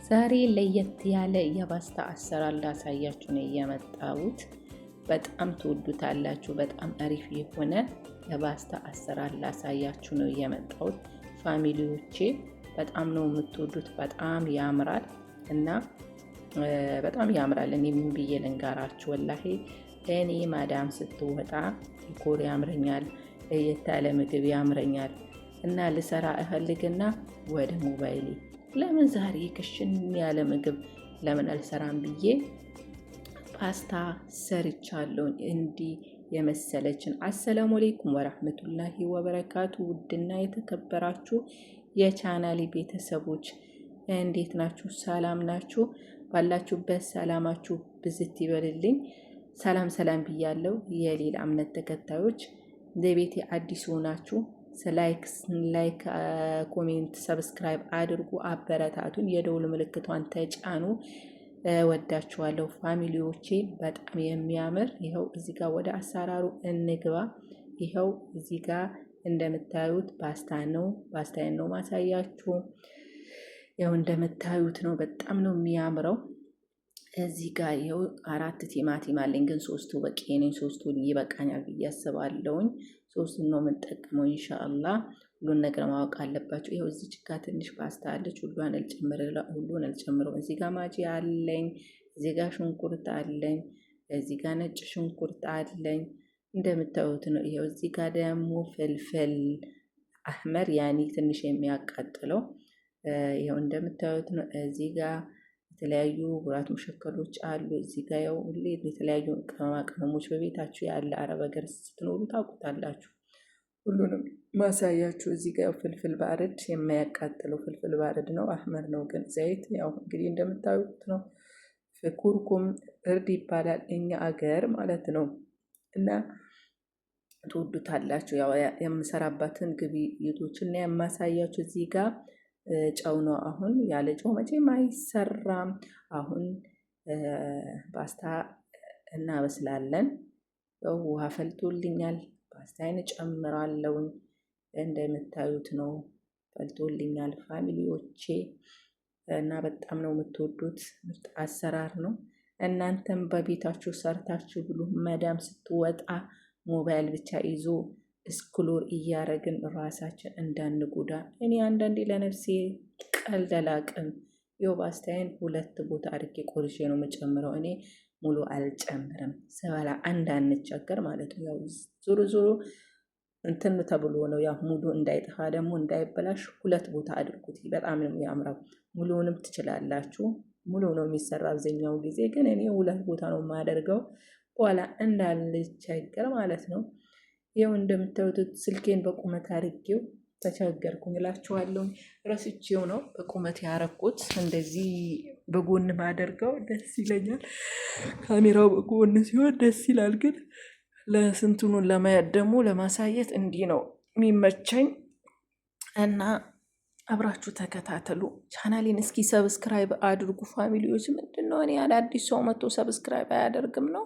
ዛሬ ለየት ያለ የፓስታ አሰራር ላሳያችሁ ነው የመጣሁት። በጣም ትወዱታላችሁ። በጣም አሪፍ የሆነ የፓስታ አሰራር ላሳያችሁ ነው የመጣሁት። ፋሚሊዎቼ በጣም ነው የምትወዱት። በጣም ያምራል እና በጣም ያምራል። እኔ ምን ብዬ ልንገራችሁ? ወላሂ እኔ ማዳም ስትወጣ ዲኮር ያምረኛል፣ ለየት ያለ ምግብ ያምረኛል እና ልሰራ እፈልግና ወደ ሞባይሌ ለምን ዛሬ ክሽን ያለ ምግብ ለምን አልሰራም ብዬ ፓስታ ሰርቻለሁ። እንዲህ የመሰለችን። አሰላሙ አለይኩም ወራህመቱላሂ ወበረካቱ። ውድና የተከበራችሁ የቻናሌ ቤተሰቦች እንዴት ናችሁ? ሰላም ናችሁ? ባላችሁበት ሰላማችሁ ብዝት ይበልልኝ። ሰላም ሰላም ብያለሁ። የሌላ እምነት ተከታዮች ለቤቴ አዲስ ሆናችሁ ላይክ፣ ኮሜንት፣ ሰብስክራይብ አድርጉ፣ አበረታቱን፣ የደውል ምልክቷን ተጫኑ። ወዳችኋለሁ ፋሚሊዎቼ። በጣም የሚያምር ይኸው እዚህ ጋር ወደ አሰራሩ እንግባ። ይኸው እዚህ ጋር እንደምታዩት ፓስታን ነው ማሳያችሁ። ያው እንደምታዩት ነው። በጣም ነው የሚያምረው። እዚህ ጋር ይኸው 4 ቲማቲም አለኝ፣ ግን 3ቱ በቂ ነኝ። 3ቱን ይበቃኛል ብዬ አስባለሁኝ። 3ቱን ነው የምንጠቀመው ኢንሻአላህ። ሁሉን ነገር ማወቅ አለባችሁ። ይኸው እዚህ ጋር ትንሽ ፓስታ አለች። ሁሉን አልጨምረውም። እዚህ ጋር ማጂ አለኝ። እዚህ ጋር ሽንኩርት አለኝ። እዚህ ጋር ነጭ ሽንኩርት አለኝ። እንደምታዩት ነው። ይኸው እዚህ ጋር ደግሞ ፍልፍል አህመር ያኒ ትንሽ የሚያቃጥለው ይኸው እንደምታዩት ነው። እዚህ ጋር የተለያዩ ጉራት ሙሸከሎች አሉ። እዚህ ጋር ያው ሁሌ የተለያዩ ቅመማ ቅመሞች በቤታችሁ ያለ አረብ ሀገር ስትኖሩ ታውቁታላችሁ። ሁሉንም ማሳያችሁ። እዚህ ጋር ፍልፍል ባርድ የማያቃጥለው ፍልፍል ባርድ ነው፣ አህመር ነው ግን ዘይት ያው እንግዲህ እንደምታዩት ነው። ኩርኩም እርድ ይባላል እኛ አገር ማለት ነው። እና ትወዱታላችሁ። ያው የምሰራባትን ግብይቶችና የማሳያችሁ እዚህ ጋር ጨው ነው። አሁን ያለ ጨው መቼም አይሰራም። አሁን ፓስታ እናበስላለን። ያው ውሃ ፈልቶልኛል። ፓስታዬን ጨምራለሁ። እንደምታዩት ነው፣ ፈልቶልኛል ፋሚሊዎቼ። እና በጣም ነው የምትወዱት። ምርጥ አሰራር ነው። እናንተም በቤታችሁ ሰርታችሁ ብሉ። መዳም ስትወጣ ሞባይል ብቻ ይዞ እስክሎር እያረግን ራሳችን እንዳንጎዳ። እኔ አንዳንዴ ለነፍሴ ቀልድ አላቅም። ይኸው ፓስታዬን 2 ቦታ አድርጌ ቆርሼ ነው የምጨምረው። እኔ ሙሉ አልጨምርም፣ ስበላ እንዳንቸገር ማለት ነው። ያው ዞሮ እንትን ተብሎ ነው ያው ሙሉ እንዳይጠፋ ደግሞ እንዳይበላሽ 2 ቦታ አድርጉት። በጣም ነው የሚያምረው። ሙሉውንም ትችላላችሁ። ሙሉ ነው የሚሰራ አብዛኛው ጊዜ፣ ግን እኔ 2 ቦታ ነው የማደርገው በኋላ እንዳልቸገር ማለት ነው። ይኸው እንደምታዩት ስልኬን በቁመት አድርጌው ተቸገርኩኝ እላችኋለሁ። ረስቼው ነው በቁመት ያረኩት። እንደዚህ በጎን ማደርገው ደስ ይለኛል። ካሜራው በጎን ሲሆን ደስ ይላል፣ ግን ለስንቱን ለማየት ደግሞ ለማሳየት እንዲህ ነው የሚመቸኝ። እና አብራችሁ ተከታተሉ። ቻናሌን እስኪ ሰብስክራይብ አድርጉ ፋሚሊዎች። ምንድነው እኔ አዳዲስ ሰው መጥቶ ሰብስክራይብ አያደርግም ነው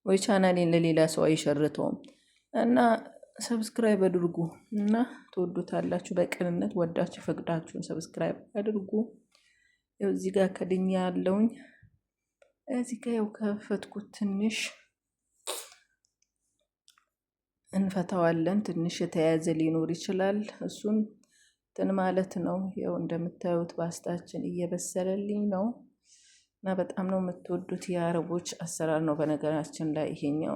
ወይ? ቻናሌን ለሌላ ሰው አይሸርተውም? እና ሰብስክራይብ አድርጉ እና ትወዱታላችሁ። በቅንነት ወዳችሁ ፈቅዳችሁን ሰብስክራይብ አድርጉ። ያው እዚህ ጋር ከድኛ ያለውኝ እዚህ ጋር ያው ከፈትኩት ትንሽ እንፈታዋለን። ትንሽ የተያዘ ሊኖር ይችላል። እሱን እንትን ማለት ነው። ያው እንደምታዩት ፓስታችን እየበሰለልኝ ነው እና በጣም ነው የምትወዱት። የአረቦች አሰራር ነው በነገራችን ላይ። ይሄኛው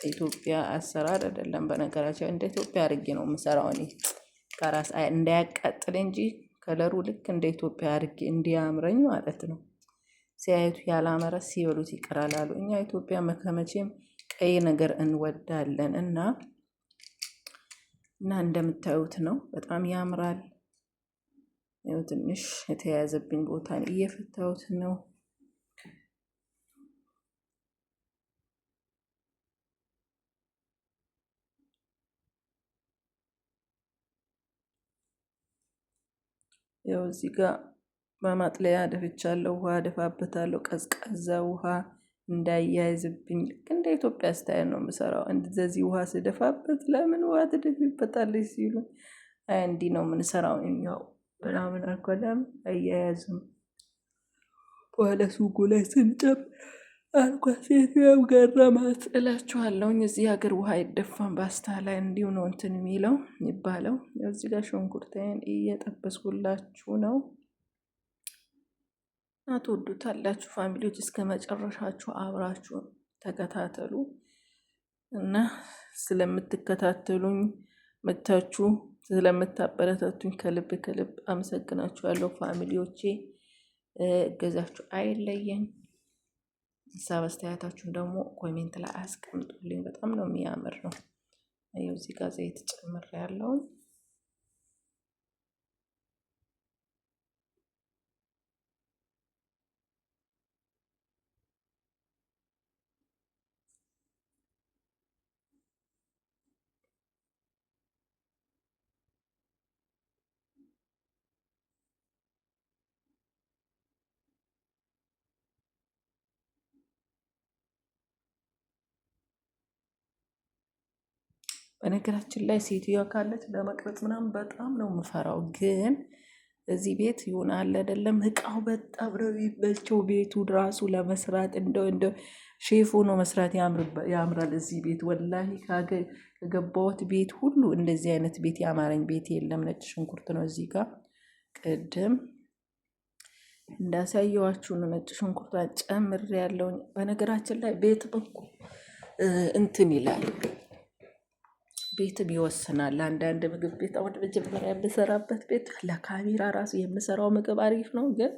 ኢትዮጵያ አሰራር አይደለም በነገራችን። እንደ ኢትዮጵያ አድርጌ ነው የምሰራው እኔ ከራስ እንዳያቃጥል እንጂ ከለሩ ልክ እንደ ኢትዮጵያ አድርጌ እንዲያምረኝ ማለት ነው። ሲያዩት ያላመረ ሲበሉት ይቀራል አሉ። እኛ ኢትዮጵያ መከመቼም ቀይ ነገር እንወዳለን እና እንደምታዩት ነው። በጣም ያምራል። ያው ትንሽ የተያዘብኝ ቦታን እየፈታሁት ነው። ያው እዚህ ጋር በማጥለያ ደፍቻለሁ። ውሃ ደፋበታለሁ፣ ቀዝቃዛ ውሃ እንዳያይዝብኝ። ልክ እንደ ኢትዮጵያ ስታይል ነው የምሰራው። እንደዚህ ውሃ ስደፋበት ለምን ውሃ ትደፊበታለች ሲሉ እንዲህ ነው የምንሰራው እኛው ምናምን አልኳለም። አያያዝም ወደ ሱቁ ላይ ስንጨም አልኳት። ሴትዮዋም ገረማት እላችኋለሁኝ። እዚህ ሀገር ውሃ አይደፋም ፓስታ ላይ እንዲሁ ነው እንትን የሚለው የሚባለው። እዚህ ጋር ሽንኩርቴን እየጠበስኩላችሁ ነው። ትወዱታላችሁ ፋሚሊዎች። እስከ መጨረሻችሁ አብራችሁ ተከታተሉ እና ስለምትከታተሉኝ መታችሁ ስለምታበረታቱኝ ከልብ ከልብ አመሰግናችኋለሁ ፋሚሊዎቼ። እገዛችሁ አይለየኝ። ሀሳብ አስተያየታችሁን ደግሞ ኮሜንት ላይ አስቀምጡልኝ። በጣም ነው የሚያምር ነው። እዚህ ጋር ዘይት ጨምሬያለሁ። በነገራችን ላይ ሴትዮዋ ካለች ለመቅረጽ ምናምን በጣም ነው የምፈራው። ግን እዚህ ቤት ይሆን አለ አይደለም፣ እቃው በጣም ነው የሚመቸው። ቤቱ ራሱ ለመስራት እንደው ሼፍ ሆኖ መስራት ያምራል እዚህ ቤት። ወላሂ ከገባሁት ቤት ሁሉ እንደዚህ አይነት ቤት ያማረኝ ቤት የለም። ነጭ ሽንኩርት ነው እዚህ ጋር ቅድም እንዳሳየዋችሁ ነው። ነጭ ሽንኩርቷን ጨምሬ ያለውኝ። በነገራችን ላይ ቤት በኩል እንትን ይላል፣ ቤትም ይወስናል። አንዳንድ ምግብ ቤት አሁን መጀመሪያ የምሰራበት ቤት ለካሜራ ራሱ የምሰራው ምግብ አሪፍ ነው፣ ግን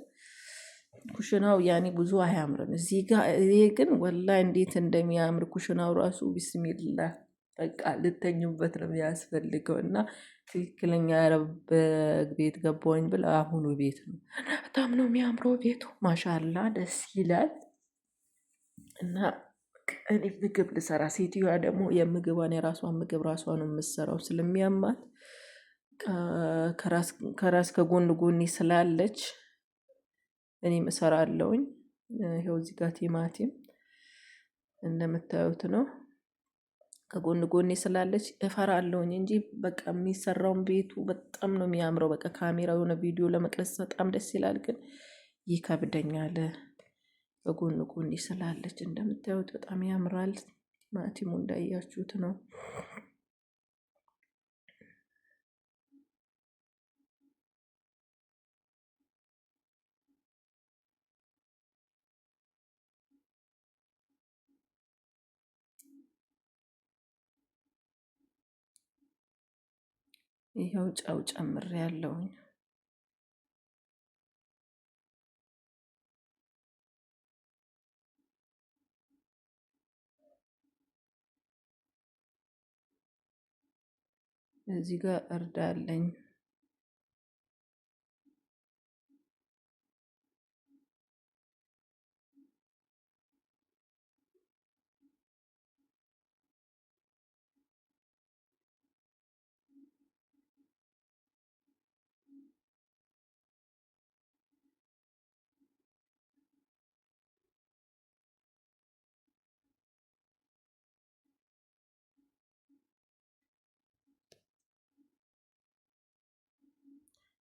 ኩሽናው ያኔ ብዙ አያምርም። እዚህ ጋር ይሄ ግን ወላሂ እንዴት እንደሚያምር ኩሽናው ራሱ ቢስሚላ በቃ ልተኙበት ነው የሚያስፈልገው። እና ትክክለኛ አረብ ቤት ገባሁኝ ብል አሁኑ ቤት ነው። በጣም ነው የሚያምረው ቤቱ ማሻላ ደስ ይላል። እና እኔ ምግብ ልሰራ፣ ሴትዮዋ ደግሞ የምግቧን የራሷን ምግብ ራሷ ነው የምትሰራው። ስለሚያማት ከራስ ከጎን ጎኔ ስላለች እኔም እሰራለሁኝ። ይኸው እዚህ ጋር ቲማቲም እንደምታዩት ነው። ከጎን ጎኔ ስላለች እፈራለሁኝ እንጂ በቃ የሚሰራውን ቤቱ በጣም ነው የሚያምረው። በቃ ካሜራ የሆነ ቪዲዮ ለመቅረጽ በጣም ደስ ይላል፣ ግን ይከብደኛል። በጎን ጎኔ ስላለች እንደምታዩት በጣም ያምራል። ቲማቲሙ እንዳያችሁት ነው። ይኸው ጨው ጨምሬያለሁኝ። እዚህ ጋር እርድ አለኝ።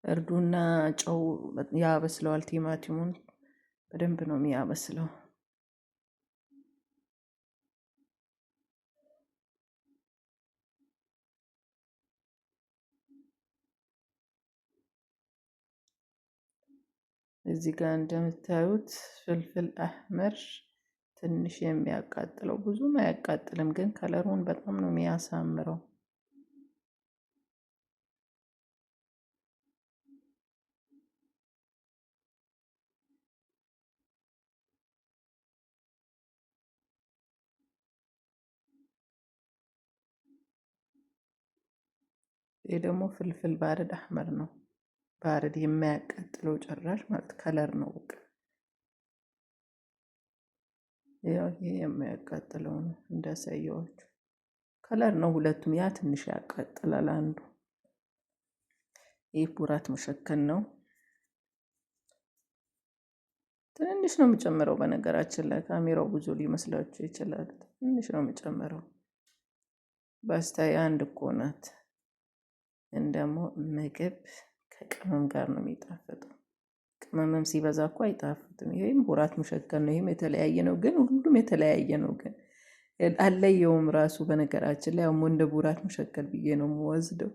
እርዱና ጨው ያበስለዋል። ቲማቲሙን በደንብ ነው የሚያበስለው። እዚህ ጋር እንደምታዩት ፍልፍል አህመር ትንሽ የሚያቃጥለው ብዙም አያቃጥልም፣ ግን ከለሩን በጣም ነው የሚያሳምረው። ይህ ደግሞ ፍልፍል ባርድ አህመር ነው። ባርድ የማያቃጥለው ጭራሽ ማለት ከለር ነው። በቃ ያው ይሄ የማያቃጥለው ነው እንዳሳየዋችሁ ከለር ነው። ሁለቱም ያ ትንሽ ያቃጥላል አንዱ። ይህ ቡራት መሸከን ነው። ትንሽ ነው የምጨምረው። በነገራችን ላይ ካሜራው ብዙ ሊመስላችሁ ይችላል። ትንሽ ነው የምጨምረው። ፓስታዬ አንድ እኮ ናት። እንደሞ ምግብ ከቅመም ጋር ነው የሚጣፍጠው። ቅመምም ሲበዛ እኮ አይጣፍጥም። ይሄም ቡራት ሙሸከል ነው። ይሄም የተለያየ ነው፣ ግን ሁሉም የተለያየ ነው። ግን አለየውም ራሱ በነገራችን ላይ አሁን እንደ ቡራት ሙሸከል ብዬ ነው የምወስደው።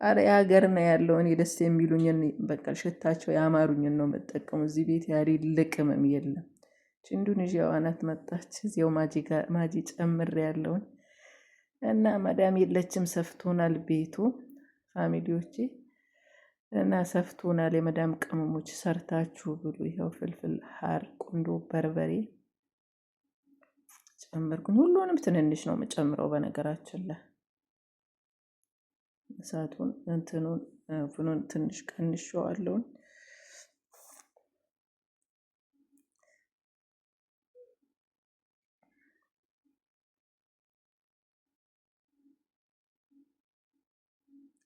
አረ የሀገር ነው ያለው። እኔ ደስ የሚሉኝን በቃ ሽታቸው ያማሩኝን ነው የምጠቀሙ። እዚህ ቤት ያሌለ ቅመም የለም። ኢንዶኔዥያዋ ናት መጣች። እዚያው ማጂ ጨምር ያለውን እና መዳም የለችም። ሰፍቶናል ቤቱ ፋሚሊዎቼ እና ሰፍቶናል። የመዳም ቅመሞች ሰርታችሁ ብሉ። ይኸው ፍልፍል ሀር ቁንዶ በርበሬ ጨምርኩኝ። ሁሉንም ትንንሽ ነው የምጨምረው በነገራችን ላይ እሳቱን እንትኑን ፍኑን ትንሽ ቀንሼዋለሁ።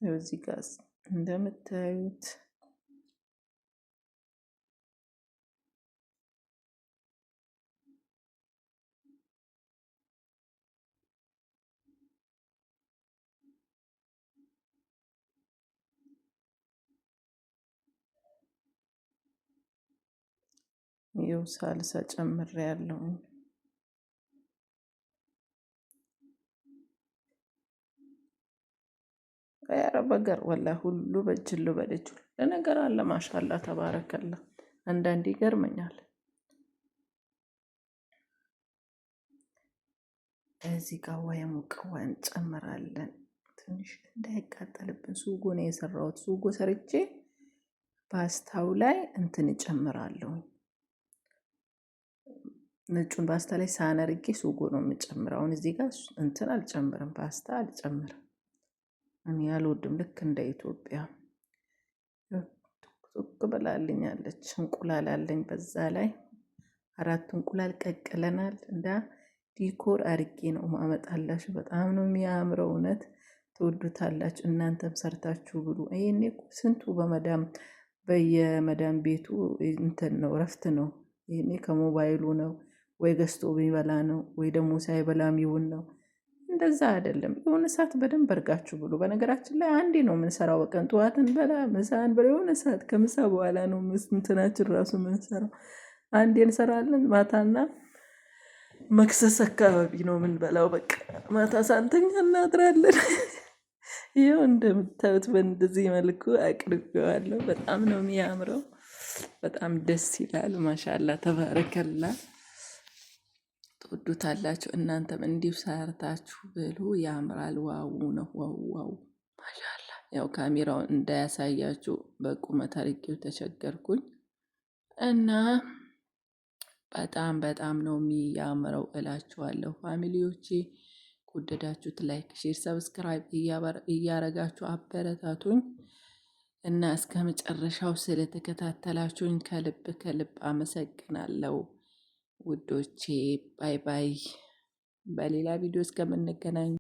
እዚህ ጋር እንደምታዩት ይኸው ሳልሳ ጨምሬያለሁ። ያረብ በገር ወላ ሁሉ በእጅሉ በደጅሉ ለነገር አለ። ማሻአላ ተባረከላ። አንዳንዴ ይገርመኛል። እዚህ ጋር ሙቀዋ እንጨምራለን። ትንሽ እንዳይቃጠልብን ሱጎ ነው የሰራሁት። ሱጎ ሰርቼ ፓስታው ላይ እንትን እጨምራለሁ። ነጩን ፓስታ ላይ ሳነርጌ ሱጎ ነው የምጨምረው። አሁን እዚህ ጋር እንትን አልጨምርም፣ ፓስታ አልጨምርም። እኔ አልወድም። ልክ እንደ ኢትዮጵያ ቱክ ብላልኛለች። እንቁላል አለኝ በዛ ላይ 4 እንቁላል ቀቅለናል። እንዳ ዲኮር አርጌ ነው ማመጣላችሁ። በጣም ነው የሚያምረው። እውነት ትወዱታላችሁ። እናንተም ሰርታችሁ ብሉ። ይሄኔ ስንቱ በየመዳም ቤቱ እንትን ነው ረፍት ነው። ይሄኔ ከሞባይሉ ነው ወይ ገዝቶ ቢበላ ነው ወይ ደግሞ ሳይበላም ይውን ነው። እንደዛ አይደለም። የሆነ ሰዓት በደንብ አርጋችሁ ብሉ። በነገራችን ላይ አንዴ ነው የምንሰራው። በቀን ጠዋትን በላ ምሳን በላ የሆነ ሰዓት ከምሳ በኋላ ነው እንትናችን ራሱ የምንሰራው። አንዴ እንሰራለን። ማታና መክሰስ አካባቢ ነው የምንበላው። በቃ ማታ ሳንተኛ እናድራለን። ይኸው እንደምታዩት በእንደዚህ መልኩ አቅርቤዋለሁ። በጣም ነው የሚያምረው። በጣም ደስ ይላል። ማሻአላ ተባረከላ። ትወዱታላችሁ። እናንተም እንዲሁ ሰርታችሁ ብሉ። ያምራል። ዋው ነው ዋው ማሻአላ። ያው ካሜራውን እንዳያሳያችሁ በቁመት አድርጌው ተቸገርኩኝ እና በጣም ነው የሚያምረው እላችኋለሁ ፋሚሊዎቼ። ከወደዳችሁት ላይክ፣ ሼር፣ ሰብስክራይብ እያረጋችሁ አበረታቱኝ እና እስከ መጨረሻው ስለተከታተላችሁኝ ከልብ አመሰግናለሁ ውዶቼ። ባይ ባይ። በሌላ ቪዲዮ እስከምንገናኝ